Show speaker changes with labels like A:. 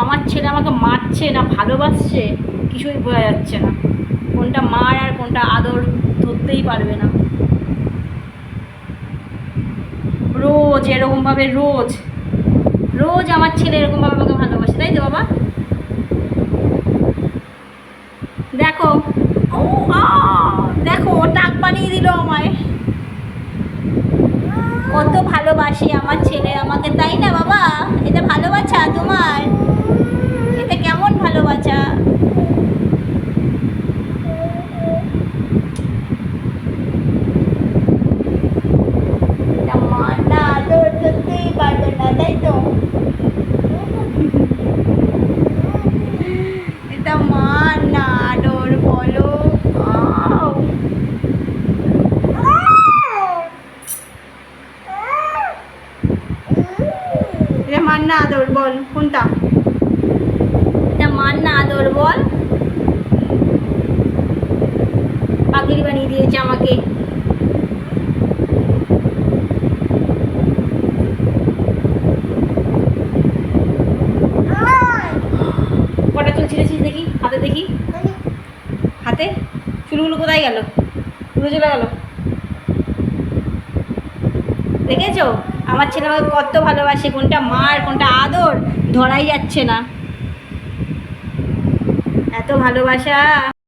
A: আমার ছেলে আমাকে মারছে না ভালোবাসছে কিছুই বোঝা যাচ্ছে না। কোনটা মার আর কোনটা আদর ধরতেই পারবে না। রোজ এরকমভাবে রোজ রোজ আমার ছেলে এরকমভাবে আমাকে ভালোবাসে, তাই তো বাবা? দেখো, ও দেখো টাক বানিয়ে দিল আমায়। কত ভালোবাসি আমার ছেলে আমাকে, তাই না বাবা? এটা ভালোবাসা তোমার? এটা কেমন ভালোবাসা? এটা মা না আদর করতেই পারবে না, তাই তো? এটা মা না আদর বলো। আউ। এটা মার না আদর বল কোনটা? এটা মার না আদর বল। পাগলি বানিয়ে দিয়েছে আমাকে। কটা চুল ছিঁড়েছিস দেখি, হাতে দেখি। হাতে চুলগুলো কোথায় গেল? উড়ে চলে গেল। দেখেছো আমার ছেলে আমাকে কত ভালোবাসে, কোনটা মার কোনটা আদর ধরাই যাচ্ছে না, এত ভালোবাসা।